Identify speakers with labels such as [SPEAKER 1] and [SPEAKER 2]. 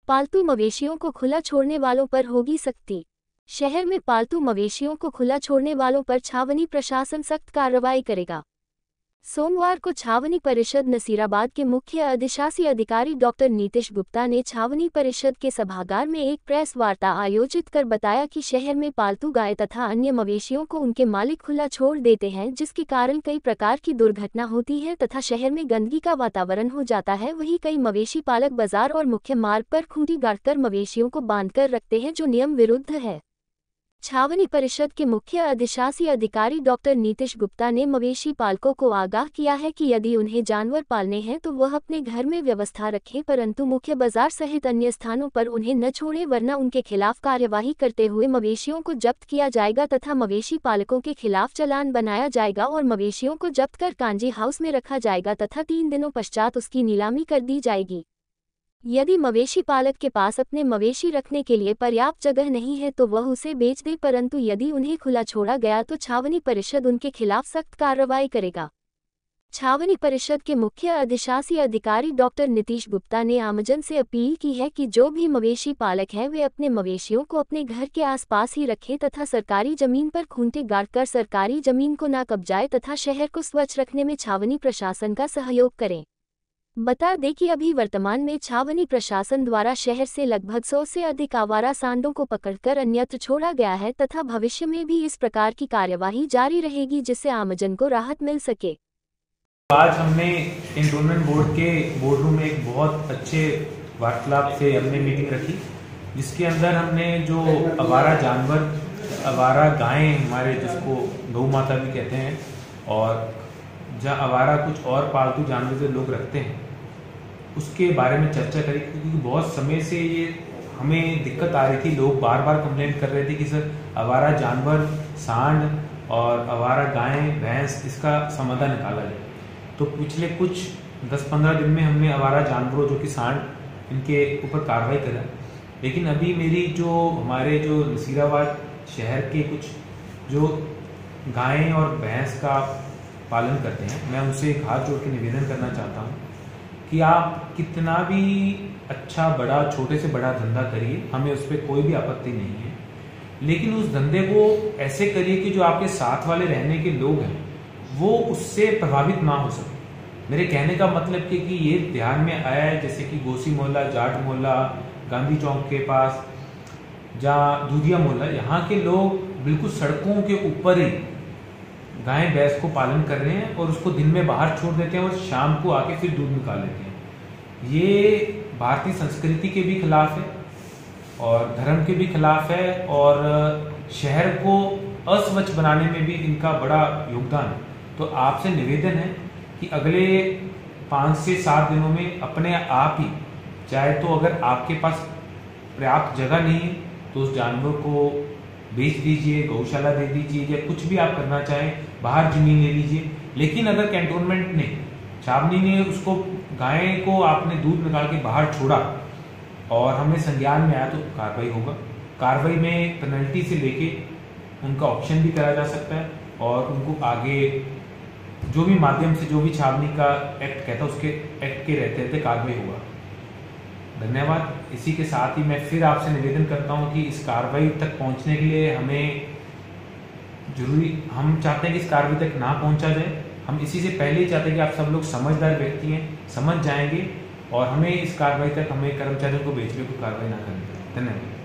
[SPEAKER 1] पालतू मवेशियों को खुला छोड़ने वालों पर होगी सख्ती। शहर में पालतू मवेशियों को खुला छोड़ने वालों पर छावनी प्रशासन सख्त कार्रवाई करेगा। सोमवार को छावनी परिषद नसीराबाद के मुख्य अधिशासी अधिकारी डॉक्टर नीतीश गुप्ता ने छावनी परिषद के सभागार में एक प्रेस वार्ता आयोजित कर बताया कि शहर में पालतू गाय तथा अन्य मवेशियों को उनके मालिक खुला छोड़ देते हैं, जिसके कारण कई प्रकार की दुर्घटना होती है तथा शहर में गंदगी का वातावरण हो जाता है। वहीं कई मवेशी पालक बाजार और मुख्य मार्ग पर खूंटी गाड़कर मवेशियों को बांधकर रखते हैं, जो नियम विरुद्ध है। छावनी परिषद के मुख्य अधिशासी अधिकारी डॉक्टर नीतीश गुप्ता ने मवेशी पालकों को आगाह किया है कि यदि उन्हें जानवर पालने हैं तो वह अपने घर में व्यवस्था रखें, परंतु मुख्य बाजार सहित अन्य स्थानों पर उन्हें न छोड़ें, वरना उनके खिलाफ कार्यवाही करते हुए मवेशियों को जब्त किया जाएगा तथा मवेशी पालकों के खिलाफ चालान बनाया जाएगा और मवेशियों को जब्त कर कांजी हाउस में रखा जाएगा तथा 3 दिनों पश्चात उसकी नीलामी कर दी जाएगी। यदि मवेशी पालक के पास अपने मवेशी रखने के लिए पर्याप्त जगह नहीं है तो वह उसे बेच दे, परंतु यदि उन्हें खुला छोड़ा गया तो छावनी परिषद उनके खिलाफ सख्त कार्रवाई करेगा। छावनी परिषद के मुख्य अधिशासी अधिकारी डॉक्टर नीतीश गुप्ता ने आमजन से अपील की है कि जो भी मवेशी पालक हैं वे अपने मवेशियों को अपने घर के आसपास ही रखें तथा सरकारी जमीन पर खूंटे गाड़कर सरकारी जमीन को न कब्जाएं तथा शहर को स्वच्छ रखने में छावनी प्रशासन का सहयोग करें। बता दें कि अभी वर्तमान में छावनी प्रशासन द्वारा शहर से लगभग 100 से अधिक आवारा सांडों को पकड़कर अन्यत्र छोड़ा गया है तथा भविष्य में भी इस प्रकार की कार्यवाही जारी रहेगी, जिससे आमजन को राहत मिल सके।
[SPEAKER 2] आज हमने कैंटोनमेंट बोर्ड के बोर्ड रूम में एक बहुत अच्छे वार्तालाप से हमने मीटिंग रखी, जिसके अंदर हमने जो आवारा जानवर, आवारा गायें हमारे जिसको गौ माता भी कहते हैं, और जहाँ आवारा कुछ और पालतू जानवर जो लोग रखते हैं उसके बारे में चर्चा करी, क्योंकि बहुत समय से ये हमें दिक्कत आ रही थी। लोग बार बार कंप्लेंट कर रहे थे कि सर आवारा जानवर, सांड और आवारा गायें, भैंस, इसका समाधान निकाला जाए। तो पिछले कुछ 10-15 दिन में हमने आवारा जानवरों जो कि सांड, इनके ऊपर कार्रवाई करा। लेकिन अभी मेरी जो हमारे जो नसीराबाद शहर के कुछ जो गायें और भैंस का पालन करते हैं, मैं उनसे एक हाथ जोड़ के निवेदन करना चाहता हूँ कि आप कितना भी अच्छा बड़ा, छोटे से बड़ा धंधा करिए, हमें उस पर कोई भी आपत्ति नहीं है, लेकिन उस धंधे को ऐसे करिए कि जो आपके साथ वाले रहने के लोग हैं वो उससे प्रभावित ना हो सके। मेरे कहने का मतलब कि ये ध्यान में आया है, जैसे कि गोसी मोहल्ला, जाट मोहल्ला, गांधी चौक के पास, जहाँ दूधिया मोहल्ला, यहाँ के लोग बिल्कुल सड़कों के ऊपर ही गाय भैंस को पालन कर रहे हैं और उसको दिन में बाहर छोड़ देते हैं और शाम को आके फिर दूध निकाल लेते हैं। ये भारतीय संस्कृति के भी खिलाफ है और धर्म के भी खिलाफ है, और शहर को अस्वच्छ बनाने में भी इनका बड़ा योगदान है। तो आपसे निवेदन है कि अगले 5 से 7 दिनों में अपने आप ही, चाहे तो अगर आपके पास पर्याप्त जगह नहीं है तो उस जानवर को बेच दीजिए, गौशाला दे दीजिए, या कुछ भी आप करना चाहें, बाहर जमीन ले लीजिए। लेकिन अगर कैंटोनमेंट ने, छावनी ने उसको, गाय को आपने दूध निकाल के बाहर छोड़ा और हमें संज्ञान में आया तो कार्रवाई होगा। कार्रवाई में पेनल्टी से लेके उनका ऑप्शन भी करा जा सकता है और उनको आगे जो भी माध्यम से, जो भी छावनी का एक्ट कहता है उसके एक्ट के रहते रहते कार्रवाई होगा। धन्यवाद। इसी के साथ ही मैं फिर आपसे निवेदन करता हूं कि इस कार्रवाई तक पहुंचने के लिए हमें हम चाहते हैं कि इस कार्रवाई तक ना पहुंचा जाए। हम इसी से पहले ही चाहते हैं कि आप सब लोग समझदार व्यक्ति हैं, समझ जाएंगे और हमें इस कार्रवाई तक, हमें कर्मचारियों को बेचने को कार्रवाई ना करनी। धन्यवाद।